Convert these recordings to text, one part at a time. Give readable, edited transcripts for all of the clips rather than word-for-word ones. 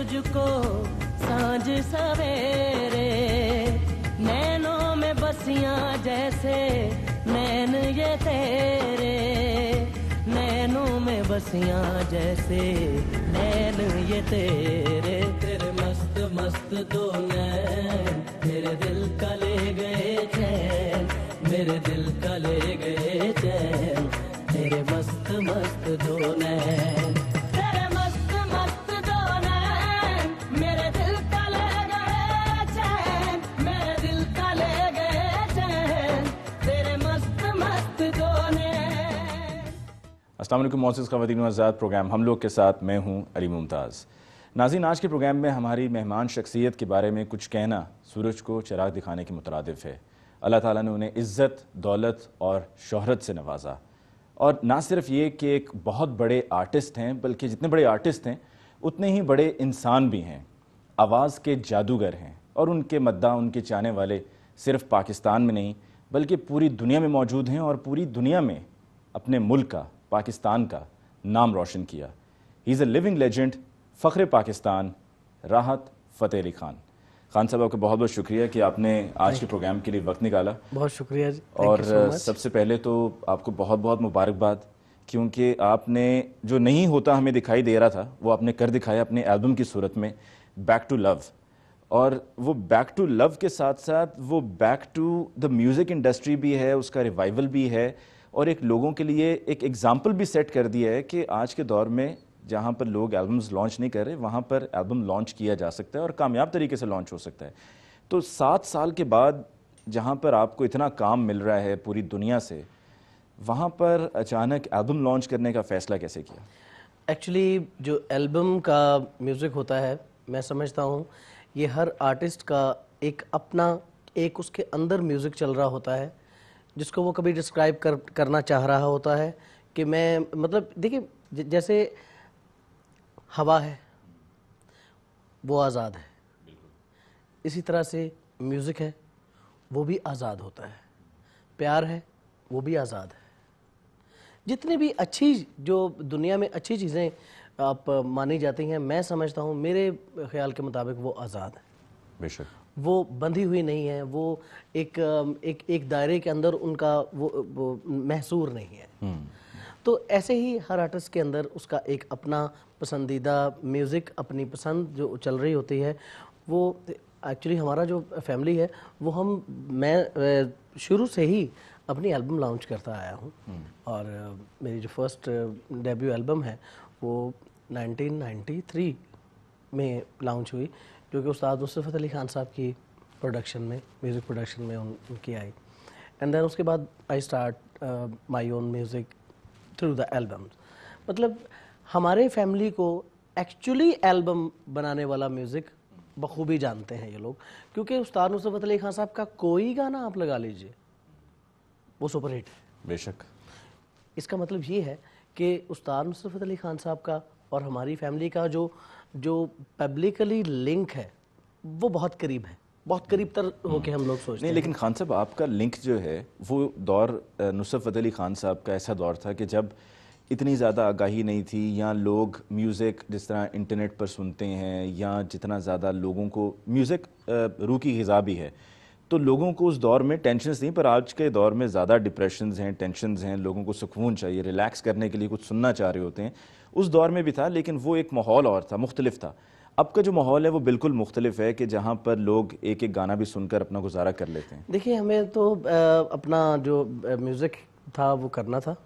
तुझको सांझ सवेरे, नैनों में बसियां जैसे नैन ये तेरे, नैनों में बसियां जैसे नैन ये तेरे। तेरे मस्त मस्त दो नैन मेरे दिल का ले गए चैन, मेरे दिल का ले गए चैन, तेरे मस्त मस्त दो नैन। तेरे मस्त मस्त दो नैन मेरे दिल का ले गए चैन, मेरे दिल का ले गए चैन, तेरे मस्त मस्त दो नैन। अस्सलाम वालेकुम मोअज़्ज़िज़ ख़वातीन व हज़रात, प्रोग्राम हम लोग के साथ मैं हूँ अली मुमताज़। नाज़रीन, आज के प्रोग्राम में हमारी मेहमान शख्सियत के बारे में कुछ कहना सूरज को चिराग दिखाने के मुतरादिफ है। अल्लाह ताला ने उन्हें इज़्ज़त, दौलत और शोहरत से नवाजा, और ना सिर्फ ये कि एक बहुत बड़े आर्टिस्ट हैं, बल्कि जितने बड़े आर्टिस्ट हैं उतने ही बड़े इंसान भी हैं, आवाज़ के जादूगर हैं, और उनके मद्दा, उनके चाहने वाले सिर्फ पाकिस्तान में नहीं बल्कि पूरी दुनिया में मौजूद हैं, और पूरी दुनिया में अपने मुल्क का, पाकिस्तान का नाम रोशन किया। He is a living legend, फ़ख्र पाकिस्तान, राहत फ़तेह अली खान। खान साहब, आपका बहुत बहुत शुक्रिया कि आपने आज के प्रोग्राम के लिए वक्त निकाला। बहुत शुक्रिया जी। और सबसे पहले तो आपको बहुत बहुत मुबारकबाद, क्योंकि आपने जो नहीं होता हमें दिखाई दे रहा था वो आपने कर दिखाया अपने एल्बम की सूरत में, बैक टू लव। और वो बैक टू लव के साथ साथ वो back to the music industry भी है, उसका रिवाइवल भी है, और एक लोगों के लिए एक एग्ज़ाम्पल भी सेट कर दिया है कि आज के दौर में जहाँ पर लोग एल्बम्स लॉन्च नहीं कर रहे, वहाँ पर एल्बम लॉन्च किया जा सकता है और कामयाब तरीके से लॉन्च हो सकता है। तो 7 साल के बाद जहाँ पर आपको इतना काम मिल रहा है पूरी दुनिया से, वहाँ पर अचानक एल्बम लॉन्च करने का फ़ैसला कैसे किया? एक्चुअली जो एल्बम का म्यूज़िक होता है, मैं समझता हूँ ये हर आर्टिस्ट का एक अपना, एक उसके अंदर म्यूज़िक चल रहा होता है जिसको वो कभी डिस्क्राइब करना चाह रहा होता है कि मैं, मतलब देखिए, जैसे हवा है वो आज़ाद है, इसी तरह से म्यूज़िक है वो भी आज़ाद होता है, प्यार है वो भी आज़ाद है। जितनी भी अच्छी, जो दुनिया में अच्छी चीज़ें आप मानी जाती हैं, मैं समझता हूँ मेरे ख्याल के मुताबिक वो आज़ाद है। बेशक वो बंधी हुई नहीं है, वो एक दायरे के अंदर उनका वो महसूर नहीं है। तो ऐसे ही हर आर्टिस्ट के अंदर उसका एक अपना पसंदीदा म्यूज़िक, अपनी पसंद जो चल रही होती है। वो एक्चुअली हमारा जो फैमिली है वो मैं शुरू से ही अपनी एल्बम लॉन्च करता आया हूँ, और मेरी जो फर्स्ट डेब्यू एल्बम है वो 1993 में लॉन्च हुई, जो कि उस्ताद नुसरत अली खान साहब की प्रोडक्शन में, म्यूज़िक प्रोडक्शन में उनकी आई। एंड देन उसके बाद I start my own music through the albums. मतलब हमारे फैमिली को एक्चुअली एल्बम बनाने वाला म्यूज़िक बखूबी जानते हैं ये लोग, क्योंकि उस्ताद नुसरत अली खान साहब का कोई गाना आप लगा लीजिए वो सुपर हिट है। बेशक। इसका मतलब ये है कि उस्ताद नुसरत अली खान साहब का और हमारी फैमिली का जो पब्लिकली लिंक है वो बहुत करीब है, बहुत करीब तर होके हम लोग सोचते हैं। लेकिन खान साहब, आपका लिंक जो है वो दौर नुसरत फ़तेह अली खान साहब का ऐसा दौर था कि जब इतनी ज़्यादा आगाही नहीं थी, या लोग म्यूज़िक जिस तरह इंटरनेट पर सुनते हैं, या जितना ज़्यादा लोगों को म्यूज़िक रूह की ग़िज़ा भी है, तो लोगों को उस दौर में टेंशन्स नहीं, पर आज के दौर में ज़्यादा डिप्रेशंस हैं, टेंशन्स हैं, लोगों को सुकून चाहिए, रिलैक्स करने के लिए कुछ सुनना चाह रहे होते हैं। उस दौर में भी था, लेकिन वो एक माहौल और था, मुख्तलिफ था। अब का जो माहौल है वो बिल्कुल मुख्तलिफ है कि जहाँ पर लोग एक एक गाना भी सुनकर अपना गुजारा कर लेते हैं। देखिए, हमें तो अपना जो म्यूज़िक था वो करना था,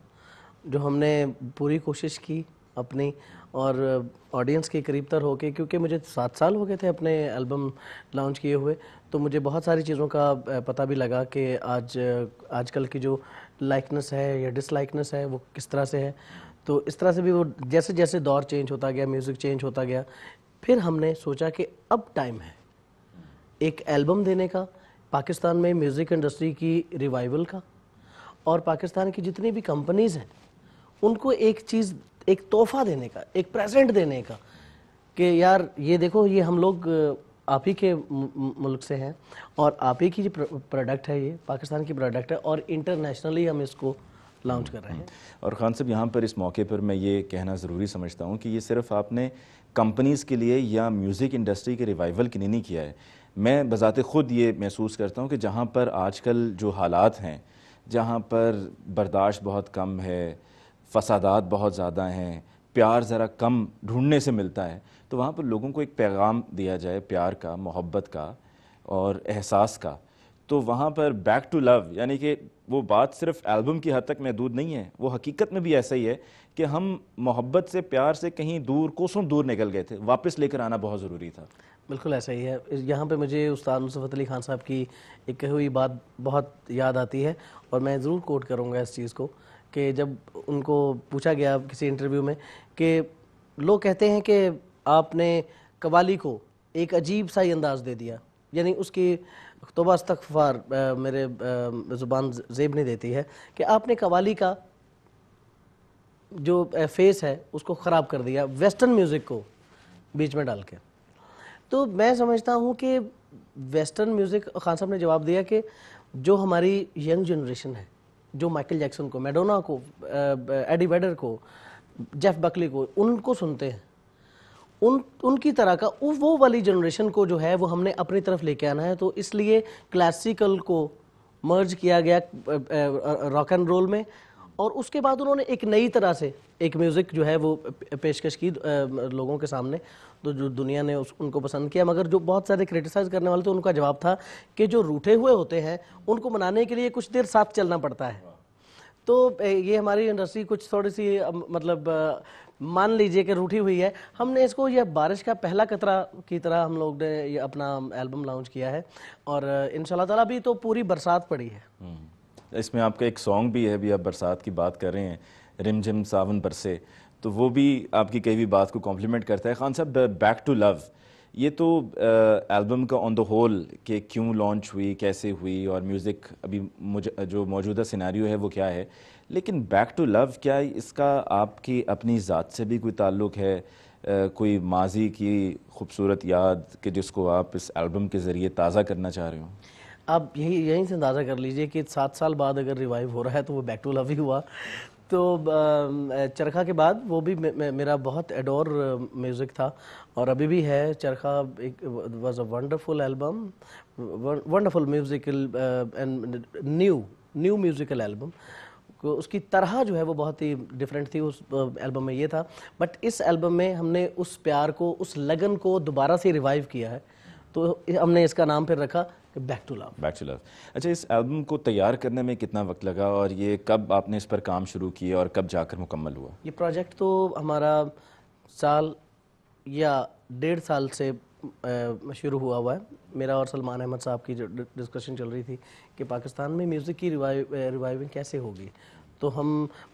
जो हमने पूरी कोशिश की अपनी, और ऑडियंस के करीब तर होके, क्योंकि मुझे 7 साल हो गए थे अपने एल्बम लॉन्च किए हुए, तो मुझे बहुत सारी चीज़ों का पता भी लगा कि आजकल की जो लाइकनेस है या डिसलाइकनेस है वो किस तरह से है। तो इस तरह से भी वो जैसे जैसे दौर चेंज होता गया, म्यूज़िक चेंज होता गया, फिर हमने सोचा कि अब टाइम है एक एल्बम देने का, पाकिस्तान में म्यूज़िक इंडस्ट्री की रिवाइवल का, और पाकिस्तान की जितनी भी कंपनीज़ हैं उनको एक चीज़, एक तोहफ़ा देने का, एक प्रेजेंट देने का, कि यार ये देखो, ये हम लोग आप ही के मुल्क से हैं और आप ही की जो प्रोडक्ट है, ये पाकिस्तान की प्रोडक्ट है, और इंटरनेशनली हम इसको लॉन्च कर रहे हैं। और खान साहब, यहाँ पर इस मौके पर मैं ये कहना ज़रूरी समझता हूँ कि ये सिर्फ आपने कंपनीज़ के लिए या म्यूज़िक इंडस्ट्री के रिवाइवल के लिए नहीं किया है। मैं बज़ाते ख़ुद ये महसूस करता हूँ कि जहाँ पर आजकल जो हालात हैं, जहाँ पर बर्दाश्त बहुत कम है, फसादात बहुत ज़्यादा हैं, प्यार ज़रा कम ढूंढने से मिलता है, तो वहाँ पर लोगों को एक पैगाम दिया जाए प्यार का, मोहब्बत का और एहसास का, तो वहाँ पर बैक टू लव, यानी कि वो बात सिर्फ एल्बम की हद तक महदूद नहीं है, वो हकीकत में भी ऐसा ही है कि हम मोहब्बत से, प्यार से कहीं दूर, कोसों दूर निकल गए थे, वापस लेकर आना बहुत ज़रूरी था। बिल्कुल ऐसा ही है। यहाँ पे मुझे उस्ताद नुसरत अली खान साहब की एक कही हुई बात बहुत याद आती है और मैं ज़रूर कोट करूँगा इस चीज़ को, कि जब उनको पूछा गया किसी इंटरव्यू में कि लोग कहते हैं कि आपने कवाली को एक अजीब सा ही अंदाज़ दे दिया, यानी उसकी तौबा इस्तग़फ़ार मेरे ज़ुबान ज़ेब नहीं देती है कि आपने कवाली का जो फेस है उसको ख़राब कर दिया वेस्टर्न म्यूज़िक को बीच में डाल के। तो मैं समझता हूँ कि वेस्टर्न म्यूज़िक, खान साहब ने जवाब दिया कि जो हमारी यंग जनरेशन है, जो माइकल जैक्सन को, मैडोना को, एडी वेडर को, जेफ बकली को, उनको सुनते हैं, उनकी तरह का वो वाली जनरेशन को जो है वो हमने अपनी तरफ लेके आना है। तो इसलिए क्लासिकल को मर्ज किया गया रॉक एंड रोल में, और उसके बाद उन्होंने एक नई तरह से एक म्यूज़िक जो है वो पेशकश की लोगों के सामने, तो जो दुनिया ने उनको पसंद किया। मगर जो बहुत सारे क्रिटिसाइज़ करने वाले थे, उनका जवाब था कि जो रूठे हुए होते हैं उनको मनाने के लिए कुछ देर साथ चलना पड़ता है। तो ये हमारी इंडस्ट्री कुछ थोड़ी सी मतलब मान लीजिए कि रूठी हुई है। हमने इसको यह बारिश का पहला कतरा की तरह हम लोग ने ये अपना एल्बम लॉन्च किया है, और इंशाल्लाह ताला भी तो पूरी बरसात पड़ी है। इसमें आपका एक सॉन्ग भी है, अभी आप बरसात की बात कर रहे हैं, रिमझिम सावन बरसे, तो वो भी आपकी कई भी बात को कॉम्प्लीमेंट करता है। खान साहब, बैक टू लव, ये तो एल्बम का ऑन द होल कि क्यों लॉन्च हुई, कैसे हुई, और म्यूज़िक अभी मुझे जो मौजूदा सिनेरियो है वो क्या है, लेकिन बैक टू लव, क्या इसका आपकी अपनी ज़ात से भी कोई ताल्लुक़ है, कोई माजी की खूबसूरत याद कि जिसको आप इस एल्बम के ज़रिए ताज़ा करना चाह रहे हो? आप यहीं से अंदाज़ा कर लीजिए कि 7 साल बाद अगर रिवाइव हो रहा है तो वो बैक टू लव ही हुआ। तो चरखा के बाद वो भी मेरा बहुत एडोर म्यूज़िक था, और अभी भी है। चरखा एक was a wonderful album, wonderful musical and new musical album. उसकी तरह जो है वो बहुत ही डिफरेंट थी उस एल्बम में, ये था। बट इस एल्बम में हमने उस प्यार को, उस लगन को दोबारा से रिवाइव किया है, तो हमने इसका नाम फिर रखा back to love. Back to love. अच्छा, इस एल्बम को तैयार करने में कितना वक्त लगा, और ये कब आपने इस पर काम शुरू किया और कब जाकर मुकम्मल हुआ? ये प्रोजेक्ट तो हमारा साल या 1.5 साल से शुरू हुआ है। मेरा और सलमान अहमद साहब की जो डिस्कशन चल रही थी कि पाकिस्तान में म्यूज़िक की रिवाइविंग कैसे होगी, तो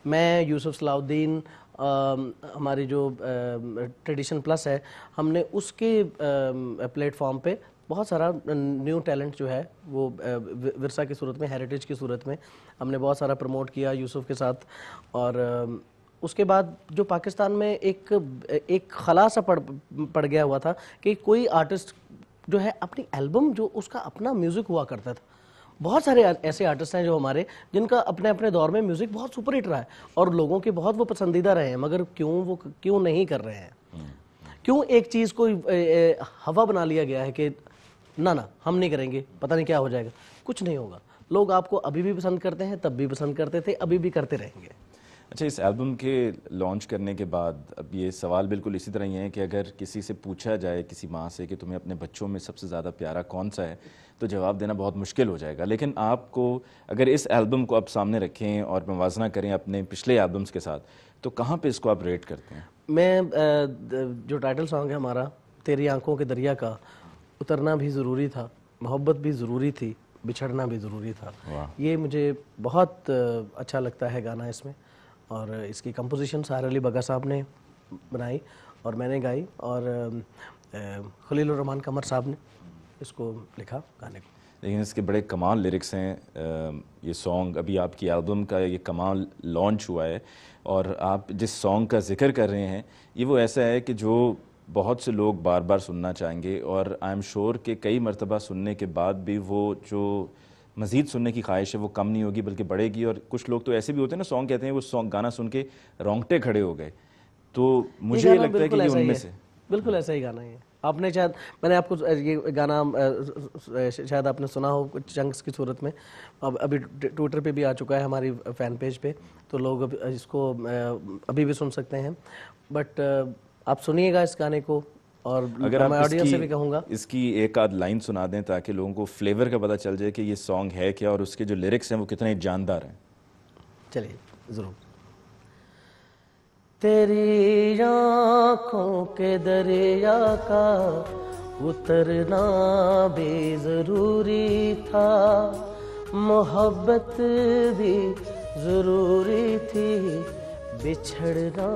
मैं यूसुफ सलाउद्दीन, हमारी जो ट्रेडिशन प्लस है, हमने उसके प्लेटफॉर्म पे बहुत सारा न्यू टैलेंट जो है वो विरसा की सूरत में, हेरिटेज की सूरत में हमने बहुत सारा प्रमोट किया यूसुफ के साथ। और उसके बाद जो पाकिस्तान में एक खला सा पड़ गया हुआ था कि कोई आर्टिस्ट जो है अपनी एल्बम, जो उसका अपना म्यूज़िक हुआ करता था। बहुत सारे ऐसे आर्टिस्ट हैं जो हमारे, जिनका अपने अपने दौर में म्यूज़िक बहुत सुपर हिट रहा है और लोगों के बहुत वो पसंदीदा रहे हैं, मगर क्यों नहीं कर रहे हैं? क्यों एक चीज़ को हवा बना लिया गया है कि ना हम नहीं करेंगे, पता नहीं क्या हो जाएगा? कुछ नहीं होगा। लोग आपको अभी भी पसंद करते हैं, तब भी पसंद करते थे, अभी भी करते रहेंगे। अच्छा, इस एल्बम के लॉन्च करने के बाद अब ये सवाल बिल्कुल इसी तरह ही है कि अगर किसी से पूछा जाए, किसी माँ से, कि तुम्हें अपने बच्चों में सबसे ज़्यादा प्यारा कौन सा है, तो जवाब देना बहुत मुश्किल हो जाएगा। लेकिन आपको अगर इस एल्बम को आप सामने रखें और मुवाजना करें अपने पिछले एल्बम्स के साथ, तो कहाँ पे इसको आप रेट करते हैं? मैं जो टाइटल सॉन्ग है हमारा, तेरी आंखों के दरिया का, उतरना भी ज़रूरी था, मोहब्बत भी ज़रूरी थी, बिछड़ना भी ज़रूरी था, ये मुझे बहुत अच्छा लगता है गाना इसमें। और इसकी कंपोजिशन साहिर अली बग्गा साहब ने बनाई और मैंने गाई, और खलीलुर रहमान कमर साहब ने इसको लिखा गाने को। लेकिन इसके बड़े कमाल लिरिक्स हैं। ये सॉन्ग अभी आपकी एल्बम का ये कमाल लॉन्च हुआ है, और आप जिस सॉन्ग का जिक्र कर रहे हैं, ये वो ऐसा है कि जो बहुत से लोग बार बार सुनना चाहेंगे, और आई एम श्योर कि कई मरतबा सुनने के बाद भी वो जो मज़ीद सुनने की ख्वाहिश है वो कम नहीं होगी बल्कि बढ़ेगी। और कुछ लोग तो ऐसे भी होते हैं ना, सॉन्ग कहते हैं वो सॉन्ग गाना सुन के रोंगटे खड़े हो गए। तो मुझे ये लगता है कि ये उनमें से बिल्कुल ऐसा ही गाना है। आपने शायद, मैंने आपको ये गाना शायद आपने सुना हो कुछ चंक्स की सूरत में, अब अभी ट्विटर पे भी आ चुका है हमारी फैन पेज पे, तो लोग इसको अभी भी सुन सकते हैं। बट आप सुनिएगा इस गाने को, और अगर मैं ऑडियंस से भी कहूँगा इसकी एक आध लाइन सुना दें ताकि लोगों को फ्लेवर का पता चल जाए कि ये सॉन्ग है क्या और उसके जो लिरिक्स हैं वो कितने जानदार हैं। चलिए ज़रूर। तेरी आँखों के दरिया का उतरना भी ज़रूरी था, मोहब्बत भी ज़रूरी थी, बिछड़ना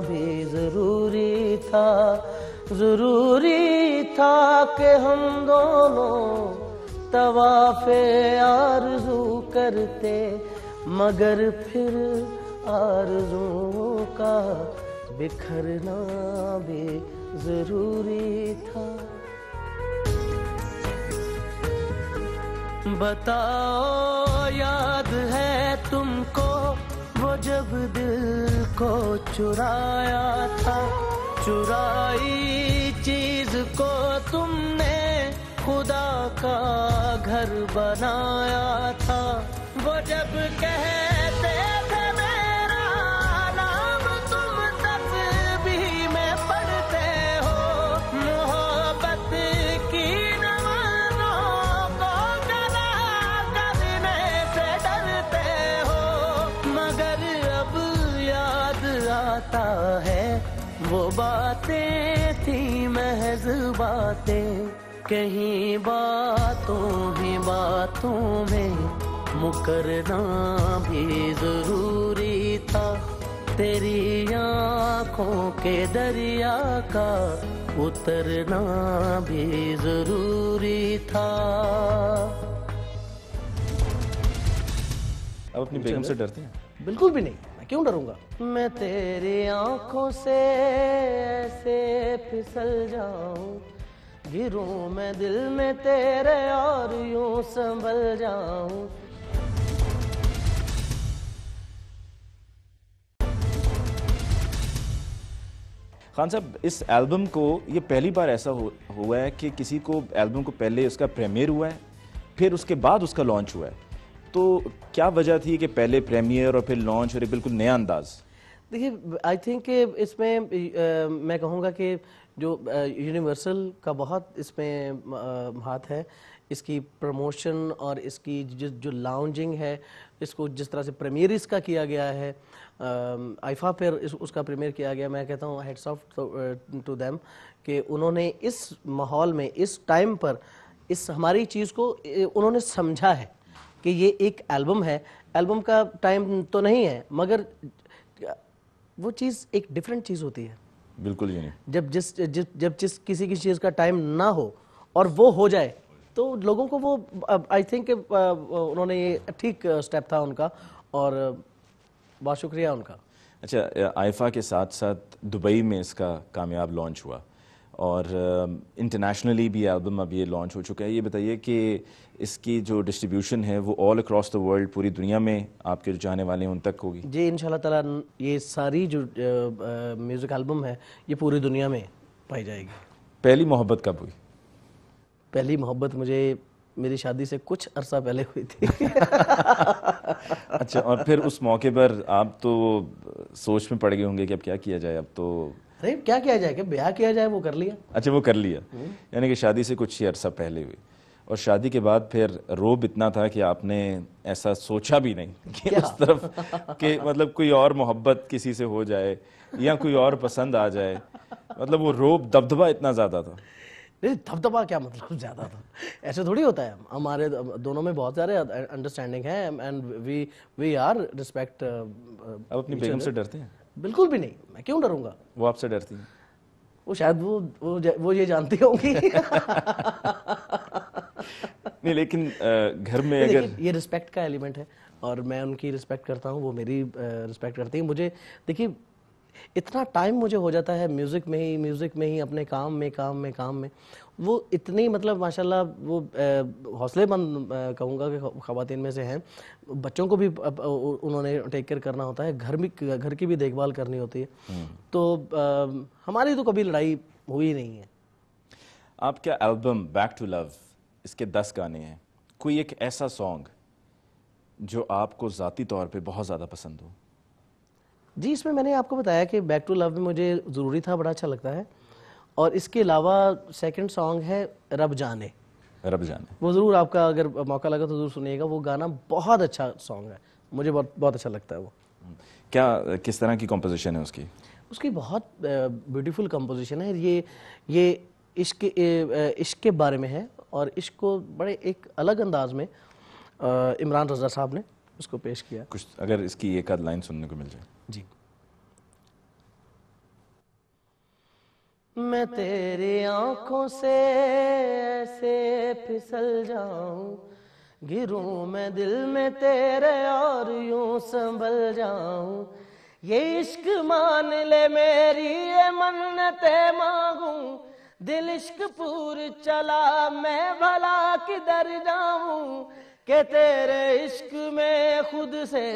भी ज़रूरी था। ज़रूरी था कि हम दोनों तवाफ़े आरज़ू करते, मगर फिर आरज़ुओं का बिखरना भी ज़रूरी था। बताओ याद है तुमको वो जब दिल को चुराया था, चुराई चीज को तुमने खुदा का घर बनाया था। वो जब कहते थे मेरा नाम तुम तस्बीह में पढ़ते हो, मोहब्बत की नमाज़ों को गला करने से डरते हो, मगर अब याद आता है वो बातें थी महज बातें, कहीं बातों ही बातों में मुकरना भी ज़रूरी था। तेरी आँखों के दरिया का उतरना भी ज़रूरी था। अब अपनी बेगम से डरते हैं? बिल्कुल भी नहीं, मैं क्यों डरूंगा। मैं तेरी आंखों से ऐसे फिसल जाऊं, गिरूं मैं दिल में तेरे और यूं संभल जाऊं। खान साहब, इस एल्बम को ये पहली बार ऐसा हुआ है कि किसी को एल्बम को पहले उसका प्रीमियर हुआ है फिर उसके बाद उसका लॉन्च हुआ है, तो क्या वजह थी कि पहले प्रीमियर और फिर लॉन्च और एक बिल्कुल नया अंदाज? देखिए, आई थिंक इसमें मैं कहूँगा कि जो यूनिवर्सल का बहुत इसमें हाथ है, इसकी प्रमोशन और इसकी जो लाउंजिंग है, इसको जिस तरह से प्रीमियर इसका किया गया है, आईफा पर उसका प्रीमियर किया गया, मैं कहता हूँ हेड्स ऑफ टू देम कि उन्होंने इस माहौल में इस टाइम पर इस हमारी चीज़ को उन्होंने समझा है कि ये एक एल्बम है। एल्बम का टाइम तो नहीं है, मगर वो चीज़ एक डिफरेंट चीज़ होती है। बिल्कुल ही नहीं। जब किसी की चीज़ का टाइम ना हो और वो हो जाए तो लोगों को वो आई थिंक उन्होंने ये ठीक स्टेप था उनका, और बहुत शुक्रिया उनका। अच्छा, आईफा के साथ साथ दुबई में इसका कामयाब लॉन्च हुआ और इंटरनेशनली भी एल्बम अब ये लॉन्च हो चुका है। ये बताइए कि इसकी जो डिस्ट्रीब्यूशन है वो ऑल अक्रॉस द वर्ल्ड, पूरी दुनिया में आपके जो चाहने वाले हैं उन तक होगी? जी इंशाल्लाह ताला ये सारी जो म्यूज़िक एल्बम है ये पूरी दुनिया में पाई जाएगी। पहली मोहब्बत कब हुई? पहली मोहब्बत मुझे मेरी शादी से कुछ अरसा पहले हुई थी। अच्छा, और फिर उस मौके पर आप तो सोच में पड़ गए होंगे कि अब क्या किया जाए? अब तो अरे क्या किया जाए, क्या ब्याह किया जाए, वो कर लिया। अच्छा, वो कर लिया, यानी कि शादी से कुछ ही अरसा पहले हुई, और शादी के बाद फिर रोब इतना था कि आपने ऐसा सोचा भी नहीं कि उस तरफ कि मतलब कोई और मोहब्बत किसी से हो जाए या कोई और पसंद आ जाए, मतलब वो रोब दबदबा इतना ज़्यादा था? नहीं, दबदबा क्या मतलब ज़्यादा था, ऐसे थोड़ी होता है। हमारे दोनों में बहुत सारे अंडरस्टैंडिंग है एंड वी आर रिस्पेक्ट। अब अपनी बेगम से डरते हैं? बिल्कुल भी नहीं, मैं क्यों डरूंगा। वो आपसे डरती हैं? वो शायद वो ये जानती होंगी। नहीं, लेकिन घर में अगर ये रिस्पेक्ट का एलिमेंट है और मैं उनकी रिस्पेक्ट करता हूँ, वो मेरी रिस्पेक्ट करती है। मुझे देखिए, इतना टाइम मुझे हो जाता है म्यूज़िक में ही अपने काम में वो इतनी मतलब माशाल्लाह वो हौसलेमंद कहूँगा कि ख़वातीन में से हैं। बच्चों को भी उन्होंने टेक केयर करना होता है, घर की भी देखभाल करनी होती है। तो हमारी तो कभी लड़ाई हुई नहीं है। आपका एल्बम बैक टू लव, इसके 10 गाने हैं, कोई एक ऐसा सॉन्ग जो आपको ज़ाती तौर पे बहुत ज़्यादा पसंद हो? जी, इसमें मैंने आपको बताया कि बैक टू लव में मुझे ज़रूरी था, बड़ा अच्छा लगता है। और इसके अलावा सेकंड सॉन्ग है रब जाने। वो ज़रूर आपका अगर मौका लगा तो ज़रूर सुनिएगा, वो गाना बहुत अच्छा सॉन्ग है, मुझे बहुत अच्छा लगता है वो। क्या किस तरह की कॉम्पोजिशन है उसकी? उसकी बहुत ब्यूटीफुल कंपोजिशन है। ये इश्क के बारे में है और इश्क को बड़े एक अलग अंदाज में इमरान रज़ा साहब ने उसको पेश किया। कुछ अगर इसकी एक आध लाइन सुनने को मिल जाए। जी। मैं तेरी आंखों से ऐसे फिसल जाऊं, गिरूं मैं दिल में तेरे और यूं संभल जाऊं। ये इश्क मान ले मेरी ये मन्नतें मांगूं, दिल इश्क पूर चला मैं भला किधर जाऊं। कि तेरे इश्क में खुद से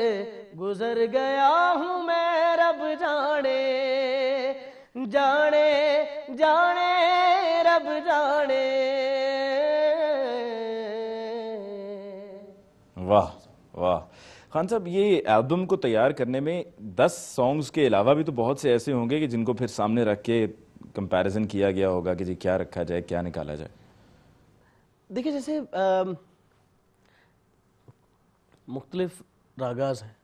गुजर गया हूँ मैं, रब जाने जाने जाने रब जाने। वाह वाह खान साहब, ये एल्बम को तैयार करने में 10 सॉन्ग्स के अलावा भी तो बहुत से ऐसे होंगे कि जिनको फिर सामने रख के कंपैरिजन किया गया होगा कि जी क्या रखा जाए, क्या निकाला जाए। देखिए, जैसे मुख्तलिफ रागाज हैं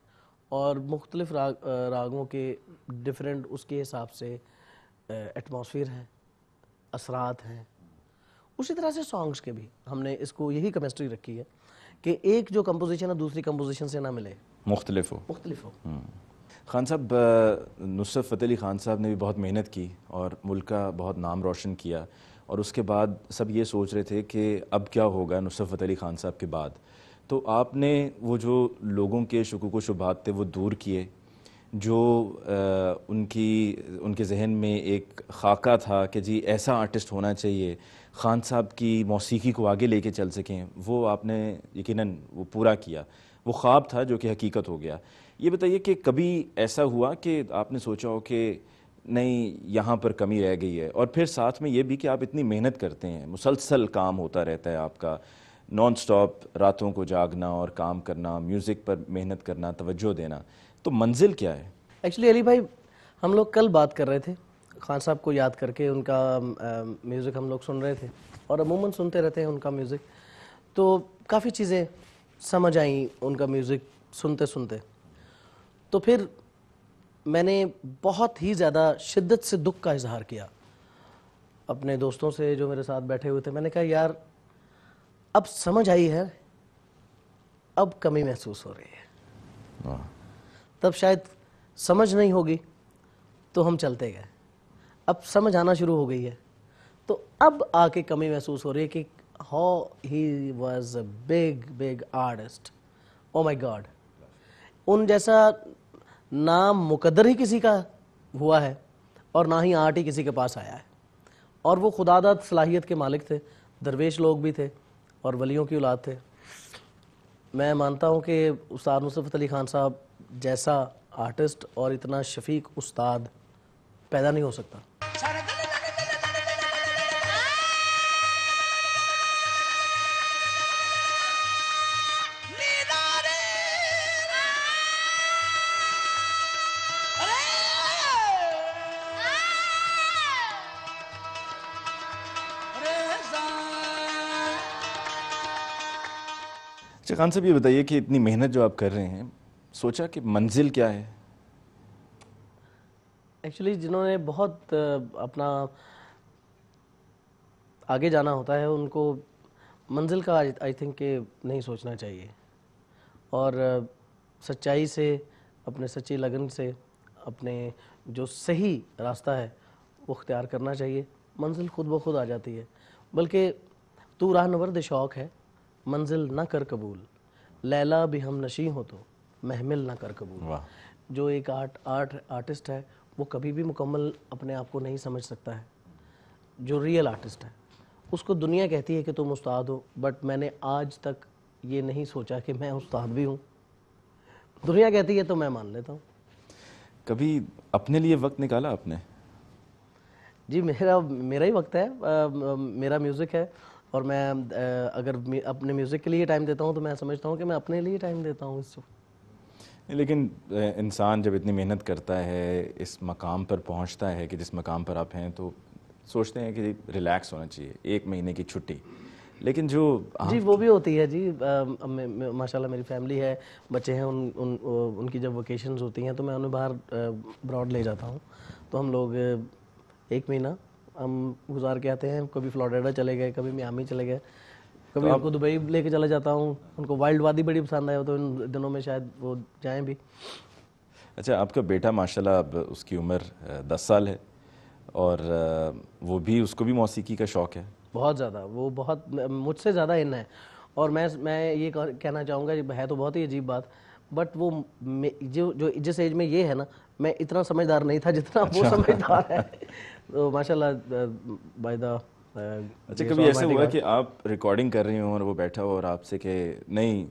और मुख्तलिफ रागों के डिफरेंट उसके हिसाब से एटमॉस्फेयर है, असरात हैं। उसी तरह से सॉन्ग्स के भी हमने इसको यही केमिस्ट्री रखी है कि एक जो कंपोजिशन है दूसरी कंपोजिशन से ना मिले, मुख्तलिफ हो। खान साहब, नुसरत फ़तेह अली खान साहब ने भी बहुत मेहनत की और मुल्क का बहुत नाम रोशन किया, और उसके बाद सब ये सोच रहे थे कि अब क्या होगा नुसरत फ़तेह अली खान साहब के बाद। तो आपने वो जो लोगों के शुकूक व शुबहात थे वो दूर किए, जो उनके जहन में एक खाका था कि जी ऐसा आर्टिस्ट होना चाहिए, खान साहब की मौसीकी को आगे लेके चल सकें, वो आपने यकीनन वो पूरा किया। वो ख्वाब था जो कि हकीकत हो गया। ये बताइए कि कभी ऐसा हुआ कि आपने सोचा हो कि नहीं यहाँ पर कमी रह गई है, और फिर साथ में ये भी कि आप इतनी मेहनत करते हैं, मुसलसल काम होता रहता है आपका, नॉन स्टॉप रातों को जागना और काम करना, म्यूज़िक पर मेहनत करना, तवज्जो देना, तो मंजिल क्या है? एक्चुअली अली भाई, हम लोग कल बात कर रहे थे खान साहब को याद करके, उनका म्यूज़िक हम लोग सुन रहे थे और अमूमन सुनते रहते हैं उनका म्यूज़िक, तो काफ़ी चीज़ें समझ आई उनका म्यूज़िक सुनते सुनते। तो फिर मैंने बहुत ही ज़्यादा शिद्दत से दुख का इजहार किया अपने दोस्तों से जो मेरे साथ बैठे हुए थे। मैंने कहा यार, अब समझ आई है, अब कमी महसूस हो रही है। तब शायद समझ नहीं होगी तो हम चलते गए, अब समझ आना शुरू हो गई है, तो अब आके कमी महसूस हो रही है कि how he was a big artist. Oh my God, उन जैसा नाम मुकद्दर ही किसी का हुआ है और ना ही आर्ट ही किसी के पास आया है। और वो खुदादाद सलाहियत के मालिक थे, दरवेश लोग भी थे और वलियों की औलाद थे। मैं मानता हूँ कि उस्ताद नुसरत फ़तेह अली खान साहब जैसा आर्टिस्ट और इतना शफीक उस्ताद पैदा नहीं हो सकता। अच्छा खान साहब, ये बताइए कि इतनी मेहनत जो आप कर रहे हैं, सोचा कि मंजिल क्या है? एक्चुअली जिन्होंने बहुत अपना आगे जाना होता है उनको मंजिल का आई थिंक कि नहीं सोचना चाहिए, और सच्चाई से, अपने सच्ची लगन से, अपने जो सही रास्ता है वो अख्तियार करना चाहिए। मंजिल खुद ब खुद आ जाती है। बल्कि तू राहनवर्द शौक़ है, मंजिल ना कर कबूल, लैला भी हम नशी हो तो महमिल ना कर कबूल। जो एक आर्टिस्ट है वो कभी भी मुकम्मल अपने आप को नहीं समझ सकता है। जो रियल आर्टिस्ट है उसको दुनिया कहती है कि तुम उस्ताद हो, बट मैंने आज तक ये नहीं सोचा कि मैं उस्ताद भी हूँ। दुनिया कहती है तो मैं मान लेता हूँ। कभी अपने लिए वक्त निकाला आपने? जी मेरा ही वक्त है, मेरा म्यूज़िक है, और मैं अगर अपने म्यूज़िक के लिए टाइम देता हूँ तो मैं समझता हूँ कि मैं अपने लिए टाइम देता हूँ इस वक्त। लेकिन इंसान जब इतनी मेहनत करता है, इस मकाम पर पहुंचता है कि जिस मकाम पर आप हैं, तो सोचते हैं कि रिलैक्स होना चाहिए, 1 महीने की छुट्टी। लेकिन जो जी वो भी होती है जी। माशाल्लाह मेरी फैमिली है, बच्चे हैं, उनकी जब वेकेशंस होती हैं तो मैं उन्हें बाहर ब्रॉड ले जाता हूँ। तो हम लोग 1 महीना हम गुजार के आते हैं। कभी फ्लोरिडा चले गए, कभी मियामी चले गए, कभी उनको दुबई लेके चला जाता हूँ। उनको वाइल्ड वादी बड़ी पसंद है, तो इन दिनों में शायद वो जाएं भी। अच्छा, आपका बेटा माशाल्लाह अब उसकी उम्र 10 साल है और वो भी, उसको भी मौसीकी का शौक़ है बहुत ज़्यादा। वो बहुत मुझसे ज़्यादा इन है। और मैं ये कहना चाहूँगा, है तो बहुत ही अजीब बात, बट वो जो जिस एज में ये है ना, मैं इतना समझदार नहीं था जितना वो समझदार है। तो माशाल्लाह बाय द। अच्छा, कभी ऐसे हुआ कि आप रिकॉर्डिंग कर रही हो और वो बैठा हो और आपसे कि नहीं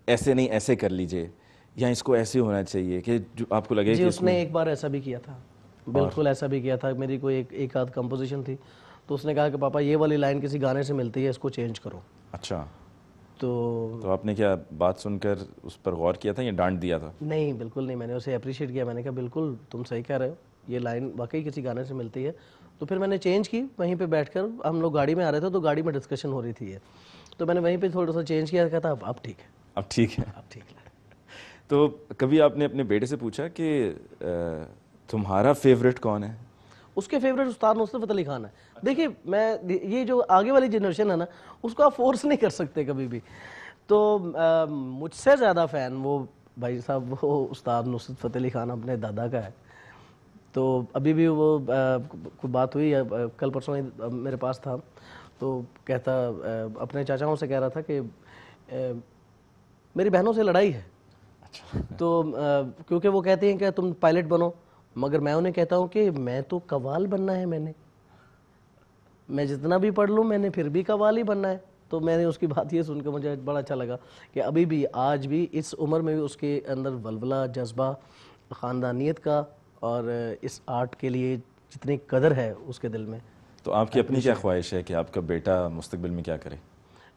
ऐसे कर लीजिए, या इसको ऐसे होना चाहिए, कि जो आपको लगे जी कि उसने एक बार ऐसा भी किया था, बिल्कुल ऐसा भी किया था। मेरी कोई एक आध कंपोजिशन थी, तो उसने कहा कि पापा ये वाली लाइन किसी गाने से मिलती है, इसको चेंज करो। अच्छा, तो आपने क्या बात सुनकर उस पर गौर किया था या डांट दिया था? नहीं, बिल्कुल नहीं, मैंने उसे अप्रिशिएट किया। मैंने कहा बिल्कुल तुम सही कह रहे हो, ये लाइन वाकई किसी गाने से मिलती है। तो फिर मैंने चेंज की। वहीं पे बैठकर हम लोग गाड़ी में आ रहे थे, तो गाड़ी में डिस्कशन हो रही थी ये, तो मैंने वहीं पे थोड़ा सा चेंज किया, कहता अब ठीक है, अब ठीक है, अब ठीक है। तो कभी आपने अपने बेटे से पूछा कि तुम्हारा फेवरेट कौन है? उसके फेवरेट उस्ताद नुसरत अली खान है। देखिए मैं ये जो आगे वाली जनरेशन है ना, उसको आप फोर्स नहीं कर सकते कभी भी। तो मुझसे ज़्यादा फ़ैन वो भाई साहब, वो उस्ताद नुसरत अली खान अपने दादा का है। तो अभी भी वो कोई बात हुई, कल परसों ही मेरे पास था, तो कहता अपने चाचाओं से कह रहा था कि मेरी बहनों से लड़ाई है। अच्छा। तो क्योंकि वो कहते हैं कि तुम पायलट बनो, मगर मैं उन्हें कहता हूँ कि मैं तो कव्वाल बनना है, मैं जितना भी पढ़ लूँ मैंने फिर भी कव्वाल ही बनना है। तो मैंने उसकी बात ये सुनकर मुझे बड़ा अच्छा लगा कि अभी भी, आज भी इस उम्र में भी उसके अंदर वलवला, जज्बा ख़ानदानियत का और इस आर्ट के लिए जितनी कदर है उसके दिल में। तो आपकी अपनी क्या ख्वाहिश है कि आपका बेटा मुस्तकबिल में क्या करे?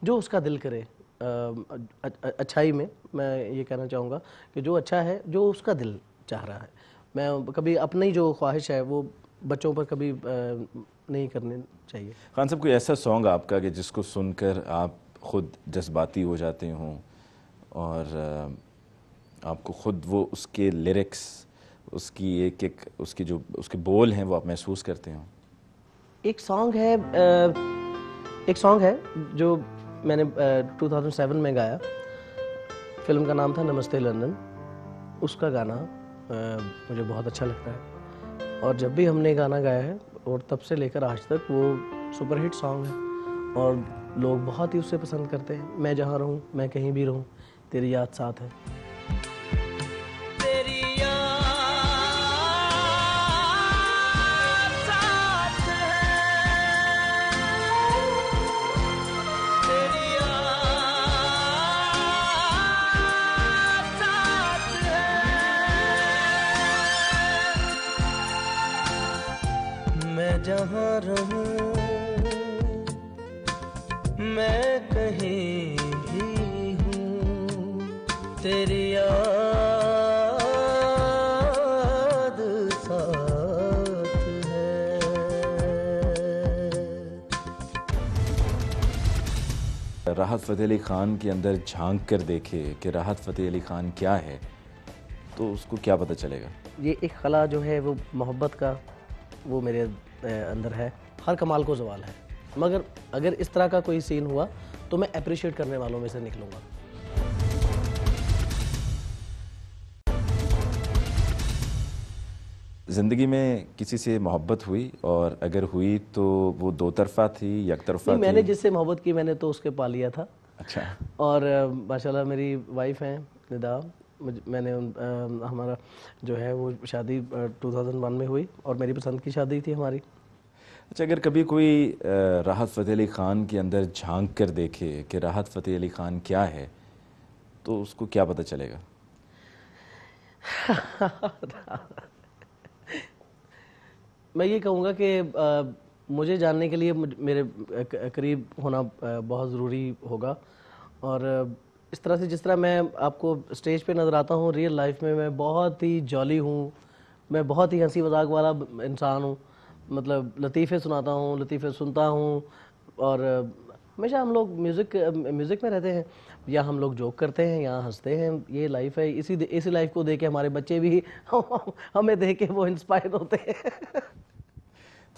जो उसका दिल करे, अच्छाई में। मैं ये कहना चाहूँगा कि जो अच्छा है, जो उसका दिल चाह रहा है। मैं कभी अपनी जो ख्वाहिश है वो बच्चों पर कभी नहीं करनी चाहिए। खान साहब, कोई ऐसा सॉन्ग आपका कि जिसको सुनकर आप ख़ुद जज्बाती हो जाते हों और आपको ख़ुद वो उसके लिरिक्स, उसकी एक उसके बोल हैं, वो आप महसूस करते हों? एक सॉन्ग है जो मैंने 2007 में गाया। फिल्म का नाम था नमस्ते लंदन। उसका गाना मुझे बहुत अच्छा लगता है, और जब भी हमने गाना गाया है और तब से लेकर आज तक वो सुपरहिट सॉन्ग है, और लोग बहुत ही उसे पसंद करते हैं। मैं जहाँ रहूँ, मैं कहीं भी रहूँ, तेरी याद साथ है। जहाँ रहूं मैं कहीं भी हूँ, तेरी याद साथ है। राहत फ़तेह अली ख़ान के अंदर झांक कर देखे कि राहत फ़तेह अली ख़ान क्या है, तो उसको क्या पता चलेगा? ये एक खला जो है वो मोहब्बत का, वो मेरे अंदर है। हर कमाल को ज़वाल है, मगर अगर इस तरह का कोई सीन हुआ तो मैं अप्रिशिएट करने वालों में से निकलूँगा। ज़िंदगी में किसी से मोहब्बत हुई, और अगर हुई तो वो दो तरफ़ा थी, एक तरफ़ा थी? मैंने जिससे मोहब्बत की मैंने तो उसके पा लिया था। अच्छा। और माशाल्लाह मेरी वाइफ हैं निदा, मैंने हमारा जो है वो शादी 2001 में हुई और मेरी पसंद की शादी थी हमारी। अच्छा, अगर कभी कोई राहत फ़तेह अली ख़ान के अंदर झांक कर देखे कि राहत फ़तेह अली ख़ान क्या है, तो उसको क्या पता चलेगा? मैं ये कहूँगा कि मुझे जानने के लिए मेरे करीब होना बहुत ज़रूरी होगा। और इस तरह से जिस तरह मैं आपको स्टेज पे नज़र आता हूँ, रियल लाइफ में मैं बहुत ही जॉली हूँ, मैं बहुत ही हंसी मजाक वाला इंसान हूँ। मतलब लतीफ़े सुनाता हूँ, लतीफ़े सुनता हूँ, और हमेशा हम लोग म्यूज़िक में रहते हैं, या हम लोग जोक करते हैं या हंसते हैं। ये लाइफ है, इसी लाइफ को देख के हमारे बच्चे भी हमें देख के वो इंस्पायर होते हैं।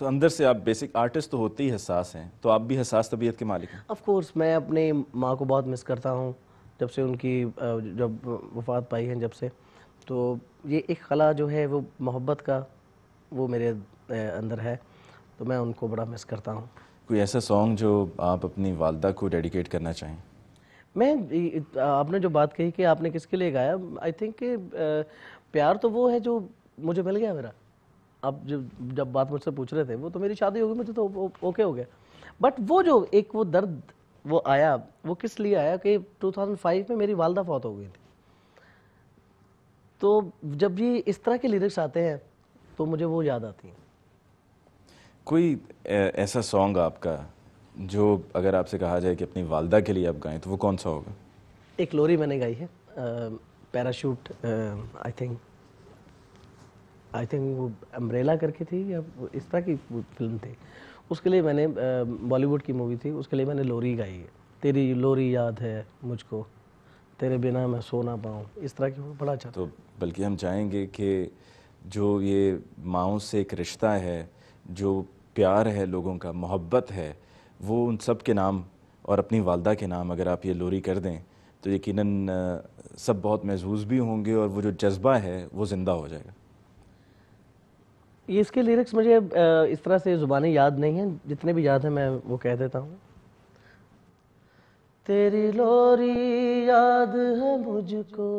तो अंदर से आप बेसिक आर्टिस्ट तो होते ही हसास हैं, तो आप भी हसास तबीयत के मालिक हैं? ऑफ कोर्स मैं अपनी माँ को बहुत मिस करता हूँ, जब से उनकी जब वफ़ात पाई है, जब से। तो ये एक खला जो है वो मोहब्बत का, वो मेरे अंदर है, तो मैं उनको बड़ा मिस करता हूँ। कोई ऐसा सॉन्ग जो आप अपनी वालदा को डेडिकेट करना चाहें? आपने जो बात कही कि आपने किसके लिए गाया, आई थिंक कि प्यार तो वो है जो मुझे मिल गया मेरा। आप जब बात मुझसे पूछ रहे थे, वो तो मेरी शादी हो गई, मुझे तो ओके हो गया। बट वो जो एक वो दर्द वो आया, वो किस लिए आया कि 2005 में मेरी वालदा फौत हो गई थी। तो जब ये इस तरह के लिरिक्स आते हैं तो मुझे वो याद आती हैं। कोई ऐसा सॉन्ग आपका जो अगर आपसे कहा जाए कि अपनी वालदा के लिए आप गाएं, तो वो कौन सा होगा? एक लोरी मैंने गाई है, पैराशूट, आई थिंक वो अम्ब्रेला करके थी, या इस तरह की फिल्म थी। उसके लिए मैंने बॉलीवुड की मूवी थी, उसके लिए मैंने लोरी गाई है। तेरी लोरी याद है मुझको, तेरे बिना मैं सो ना पाऊँ, इस तरह की। वो बड़ा अच्छा। तो बल्कि हम चाहेंगे कि जो ये माँओं से एक रिश्ता है, जो प्यार है लोगों का, मोहब्बत है, वो उन सब के नाम और अपनी वालदा के नाम अगर आप ये लोरी कर दें, तो यकीनन सब बहुत महसूस भी होंगे और वो जो जज्बा है वो ज़िंदा हो जाएगा। ये इसके लिरिक्स मुझे इस तरह से ज़ुबानी याद नहीं है, जितने भी याद हैं मैं वो कह देता हूँ। तेरी लोरी याद है मुझको,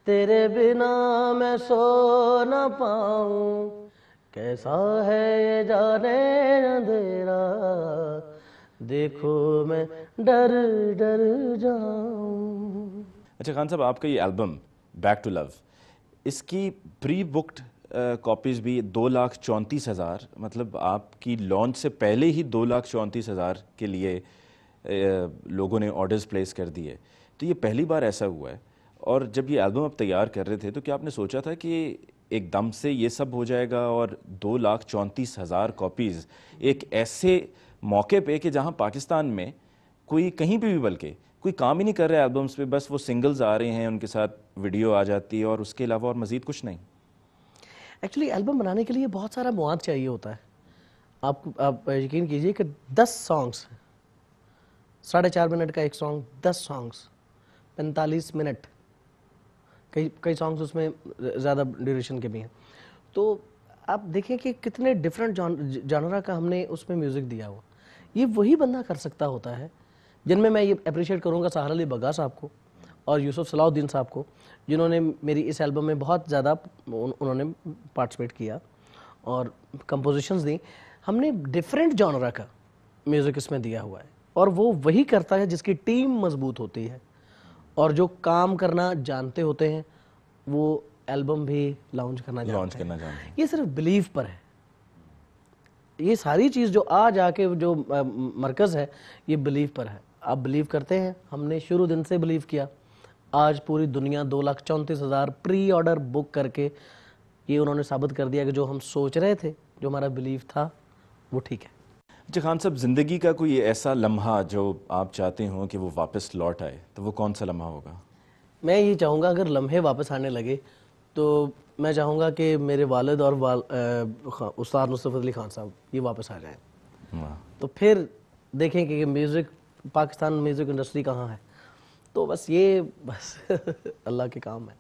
तेरे बिना मैं सो ना पाऊँ, कैसा है ये जाने अंधेरा, देखो मैं डर डर जाऊँ। अच्छा खान साहब, आपका ये एल्बम बैक टू लव, इसकी प्री बुक्ड कॉपीज़ भी 2,34,000, मतलब आपकी लॉन्च से पहले ही 2,34,000 के लिए लोगों ने ऑर्डर्स प्लेस कर दिए। तो ये पहली बार ऐसा हुआ है। और जब ये एल्बम आप तैयार कर रहे थे, तो क्या आपने सोचा था कि एकदम से ये सब हो जाएगा और 2,34,000 कॉपीज़ एक ऐसे मौके पे कि जहां पाकिस्तान में कोई कहीं पे भी बल्कि कोई काम ही नहीं कर रहा है एल्बम्स पे, बस वो सिंगल्स आ रहे हैं, उनके साथ वीडियो आ जाती है और उसके अलावा और मज़ीद कुछ नहीं? एक्चुअली एल्बम बनाने के लिए बहुत सारा मवाद चाहिए होता है। आप यकीन कीजिए कि 10 सॉन्ग्स, 4.5 मिनट का एक सॉन्ग, 10 सॉन्ग्स, 45 मिनट, कई सॉन्ग्स उसमें ज़्यादा ड्यूरेशन के भी हैं। तो आप देखें कि कितने डिफरेंट जॉनरा का हमने उसमें म्यूज़िक दिया हुआ। ये वही बंदा कर सकता होता है, जिनमें मैं ये अप्रिशिएट करूँगा सहार अली बग्गा साहब को और यूसुफ सलाहुद्दीन साहब को, जिन्होंने मेरी इस एल्बम में बहुत ज़्यादा उन्होंने पार्टिसिपेट किया और कंपोजिशंस दी। हमने डिफरेंट जॉनरा का म्यूज़िक इसमें दिया हुआ है, और वो वही करता है जिसकी टीम मजबूत होती है और जो काम करना जानते होते हैं, वो एल्बम भी लॉन्च करना जानते हैं। ये सिर्फ बिलीव पर है। ये सारी चीज़ जो आज आके जो मरकज़ है, ये बिलीव पर है। आप बिलीव करते हैं, हमने शुरू दिन से बिलीव किया। आज पूरी दुनिया 2,34,000 प्री ऑर्डर बुक करके ये उन्होंने साबित कर दिया कि जो हम सोच रहे थे, जो हमारा बिलीव था, वो ठीक है। अच्छा खान साहब, ज़िंदगी का कोई ऐसा लम्हा जो आप चाहते हो कि वो वापस लौट आए, तो वो कौन सा लम्हा होगा? मैं ये चाहूँगा अगर लम्हे वापस आने लगे, तो मैं चाहूँगा कि मेरे वालिद और उस्ताद नुसरत अली खान साहब ये वापस आ जाएं। तो फिर देखें कि म्यूज़िक, पाकिस्तान म्यूज़िक इंडस्ट्री कहाँ है। तो बस ये अल्लाह के काम है।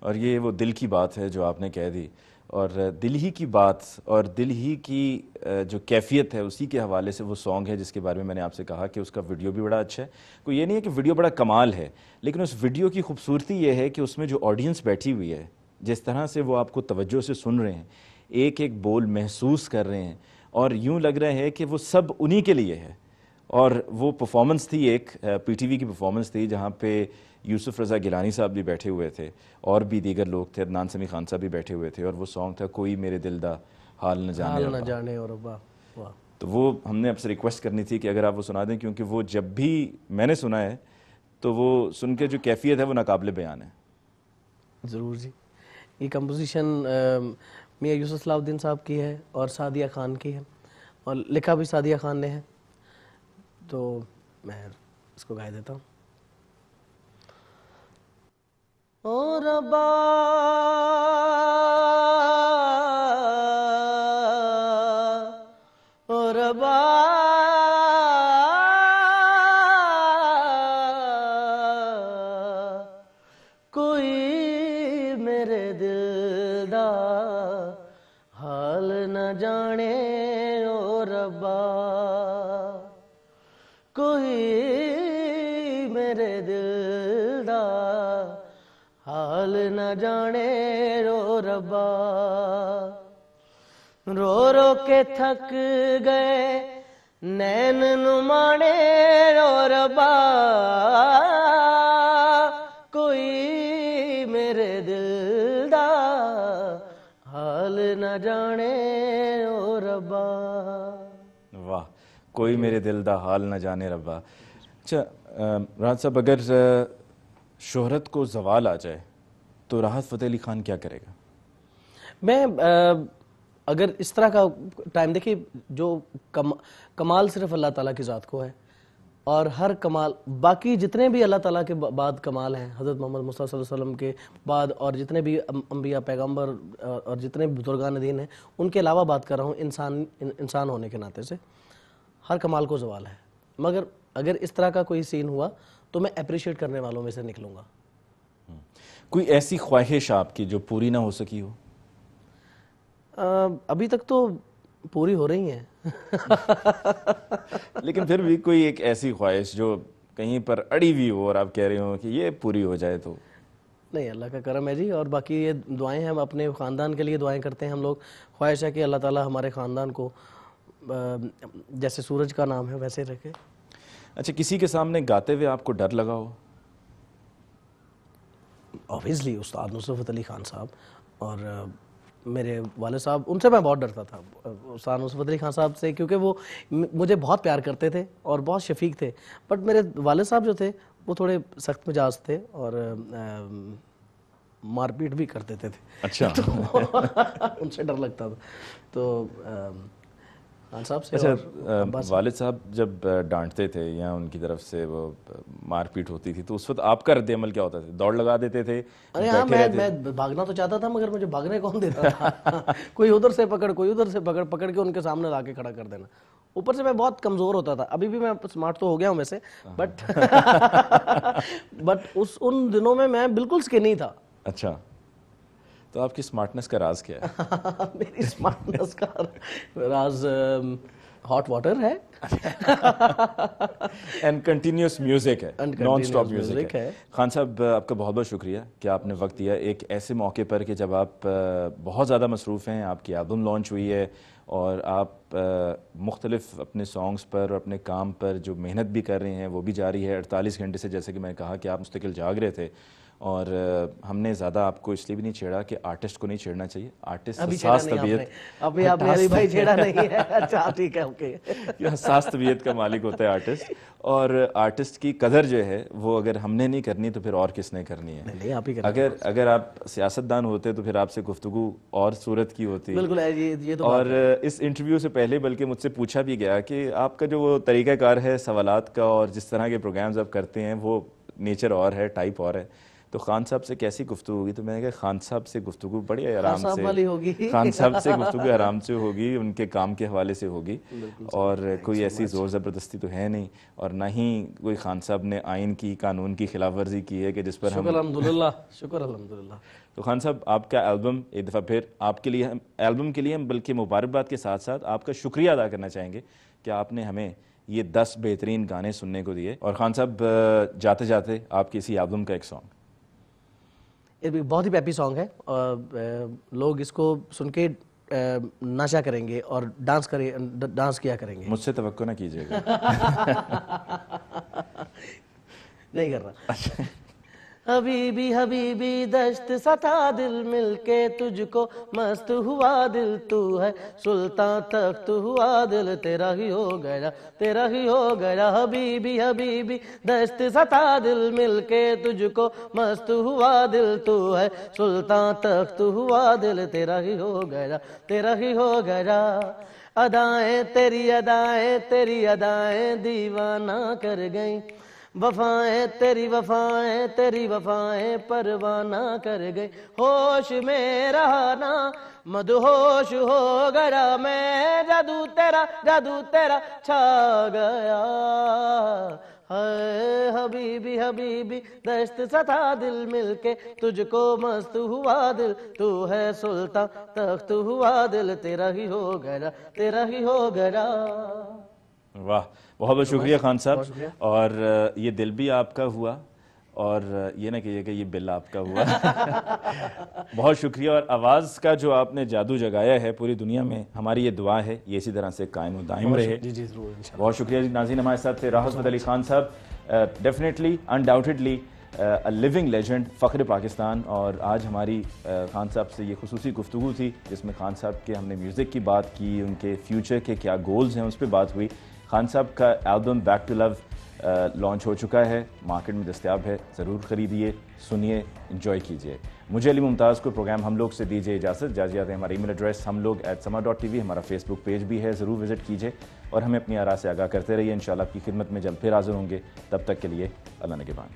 और ये वो दिल की बात है जो आपने कह दी, और दिल ही की बात और दिल ही की जो कैफियत है उसी के हवाले से वो सॉन्ग है जिसके बारे में मैंने आपसे कहा कि उसका वीडियो भी बड़ा अच्छा है। कोई ये नहीं है कि वीडियो बड़ा कमाल है, लेकिन उस वीडियो की खूबसूरती ये है कि उसमें जो ऑडियंस बैठी हुई है, जिस तरह से वो आपको तवज्जो से सुन रहे हैं, एक एक बोल महसूस कर रहे हैं, और यूँ लग रहा है कि वो सब उन्हीं के लिए है। और वो परफॉर्मेंस थी, एक पीटीवी की परफॉर्मेंस थी जहाँ पे यूसुफ रज़ा गिलानी साहब भी बैठे हुए थे और भी दीगर लोग थे, अदनान समी खान साहब भी बैठे हुए थे, और वो सॉन्ग था कोई मेरे दिल दा हाल न जाने और वाह वाह। तो वो हमने आपसे रिक्वेस्ट करनी थी कि अगर आप वो सुना दें, क्योंकि वो जब भी मैंने सुना है तो वो सुन के जो कैफियत है वो नाकाबिले बयान है। ज़रूर जी। ये कंपोजिशन मियाँ यूसुफ सलाहुद्दीन साहब की है और सादिया खान की है, और लिखा भी सादिया खान ने है। तो मैं इसको गा देता हूँ। ओ रब्बा ओ रब्बा कोई मेरे दिल दा हाल न जाने ओ रब्बा, कोई मेरे दिल दा हाल न जाने रो रब्बा। रो रो के थक गए नैन नुमाने रो रब्बा, कोई मेरे दिल दा हाल न जाने रो रब्बा। वाह, कोई मेरे दिल दा हाल न जाने रब्बा। अच्छा राहत साहब, अगर शोहरत को जवाल आ जाए तो राहत फ़तेह अली खान क्या करेगा? मैं अगर इस तरह का टाइम देखिए, जो कमाल सिर्फ अल्लाह ताला की ज़ात को है, और हर कमाल बाकी जितने भी अल्लाह ताला के बाद कमाल हैं, हज़रत मोहम्मद मुस्तफ़ा सल्लल्लाहु अलैहि वसल्लम के बाद और जितने भी अंबिया पैगंबर और जितने भी बुजुर्गान दीन हैं, उनके अलावा बात कर रहा हूँ इंसान होने के नाते से, हर कमाल को ज़वाल है। मगर अगर इस तरह का कोई सीन हुआ तो मैं अप्रिशिएट करने वालों में से निकलूँगा। कोई ऐसी ख्वाहिश आपकी जो पूरी ना हो सकी हो? अभी तक तो पूरी हो रही हैं। लेकिन फिर भी कोई एक ऐसी ख्वाहिश जो कहीं पर अड़ी हुई हो और आप कह रहे हो कि ये पूरी हो जाए तो? नहीं, अल्लाह का करम है जी, और बाकी ये दुआएं हैं, हम अपने ख़ानदान के लिए दुआएं करते हैं हम लोग। ख्वाहिश है कि अल्लाह ताला हमारे ख़ानदान को जैसे सूरज का नाम है वैसे रखे। अच्छा, किसी के सामने गाते हुए आपको डर लगा हो? ऑब्वियसली उस्ताद नुसरत अली खान साहब और मेरे वाले साहब, उनसे मैं बहुत डरता था, उस्ताद नुसरत अली खान साहब से, क्योंकि वो मुझे बहुत प्यार करते थे और बहुत शफीक थे। बट मेरे वाले साहब जो थे वो थोड़े सख्त मिजाज थे और मारपीट भी करते थे। अच्छा। तो उनसे डर लगता था। तो खान साहब से। अच्छा, वालिद साहब जब डांटते थे या उनकी तरफ से वो मारपीट होती थी तो उस वक्त आपका रद्द-ए-अमल क्या होता था? दौड़ लगा देते थे? अरे हाँ, मैं भागना तो चाहता था, मगर मुझे भागने कौन देता था। कोई उधर से पकड़, कोई उधर से पकड़ के उनके सामने लाके खड़ा कर देना। ऊपर से मैं बहुत कमज़ोर होता था, अभी भी मैं स्मार्ट तो हो गया हूँ वैसे, बट उन दिनों में मैं बिल्कुल स्किनी था। अच्छा, तो आपकी स्मार्टनेस का राज क्या है? मेरी स्मार्टनेस का राज हॉट वाटर है एंड कंटिन्यूस म्यूजिक है, नॉन स्टॉप म्यूजिक है। खान साहब, आपका बहुत बहुत शुक्रिया कि आपने वक्त दिया एक ऐसे मौके पर कि जब आप बहुत ज़्यादा मसरूफ़ हैं, आपकी एल्बम लॉन्च हुई है और आप मुख्तलिफ अपने सॉन्ग्स पर और अपने काम पर जो मेहनत भी कर रहे हैं वो भी जारी है। 48 घंटे से, जैसे कि मैंने कहा, कि आप मुस्तकिल जाग रहे थे, और हमने ज़्यादा आपको इसलिए भी नहीं छेड़ा कि आर्टिस्ट को नहीं छेड़ना चाहिए। आर्टिस्ट हसास तबीयत, अभी आपने अली भाई छेड़ा नहीं है। अच्छा ठीक है, ओके। हसास तबीयत का मालिक होता है आर्टिस्ट, और आर्टिस्ट की कदर जो है वो अगर हमने नहीं करनी तो फिर और किसने करनी है? नहीं, आप ही करें। अगर आप सियासतदान होते तो फिर आपसे गुफ्तगू और सूरत की होती। बिल्कुल, ये तो और इस इंटरव्यू से पहले बल्कि मुझसे पूछा भी गया कि आपका जो वो तरीक़ाकार है सवालात का और जिस तरह के प्रोग्राम्स आप करते हैं वो नेचर और है, टाइप और है। तो खान साहब से कैसी गुफ्तगू होगी? तो मैंने कहा खान साहब से गुफ्तगू बड़ी आराम साहब से वाली होगी। खान साहब से गुफ्तगू आराम से होगी, उनके काम के हवाले से होगी, और कोई ऐसी ज़ोर ज़बरदस्ती तो है नहीं, और ना ही कोई खान साहब ने आइन की, कानून की खिलाफ वर्जी की है कि जिस पर हम शुक्र अल्हम्दुलिल्लाह। तो खान साहब, आपका एल्बम एक दफ़ा फिर आपके लिए, हम एल्बम के लिए हम बल्कि मुबारकबाद के साथ साथ आपका शुक्रिया अदा करना चाहेंगे कि आपने हमें ये 10 बेहतरीन गाने सुनने को दिए। और खान साहब, जाते जाते आपकी इसी एल्बम का एक सॉन्ग। ये भी बहुत ही पैपी सॉन्ग है, और लोग इसको सुन के नशा करेंगे और डांस किया करेंगे। मुझसे तवक्को ना कीजिएगा। नहीं कर रहा। हबीबी हबीबी दश्त सता दिल मिलके तुझको मस्त हुआ दिल, तू है सुल्तान तख्त हुआ दिल, तेरा ही हो गया तेरा ही हो गया। हबीबी हबीबी दश्त सता दिल मिलके तुझको मस्त हुआ दिल, तू है सुल्तान तख्त हुआ दिल, तेरा ही हो गया तेरा ही हो गया। अदाएं तेरी अदाएं दीवाना कर गई, वफाएं तेरी वफाएं परवाना कर गई। होश में रहा ना मदहोश हो गया मैं, जादू तेरा छा गया। है हबीबी हबीबी दश्त सता दिल मिलके तुझको मस्त हुआ दिल, तू है सुल्तान तख्त हुआ दिल, तेरा ही हो गया तेरा ही हो गया। वाह, बहुत बहुत शुक्रिया खान साहब। और ये दिल भी आपका हुआ, और ये ना कहिए कि ये बिल आपका हुआ। बहुत शुक्रिया। और आवाज़ का जो आपने जादू जगाया है पूरी दुनिया में, हमारी ये दुआ है ये इसी तरह से कायम और दायम रहे। जी जी जरूर, इंशाल्लाह। बहुत शुक्रिया जी। नाज़रीन, हमारे साथ थे राहत अली खान साहब, definitely undoubtedly a living legend, फ़ख्र पाकिस्तान। और आज हमारी खान साहब से ये खुसूसी गुफ्तगू थी जिसमें खान साहब के हमने म्यूज़िक की बात की, उनके फ्यूचर के क्या गोल्स हैं उस पर बात हुई। खान साहब का album back to love launch हो चुका है, मार्केट में दस्तयाब है, ज़रूर ख़रीदिए, सुनिए, इंजॉय कीजिए। मुझे अली मुमताज़ को प्रोग्राम हम लोग से दीजिए इजाज़त। जाते हमारा ईमेल एड्रेस हमलोग@sama.tv, हमारा फेसबुक पेज भी है, ज़रूर विज़िट कीजिए और हमें अपनी आरा से आगाह करते रहिए। इंशाल्लाह आपकी खिदमत में जल्द फिर हाज़िर होंगे। तब तक के लिए अल्लाह निगहबान।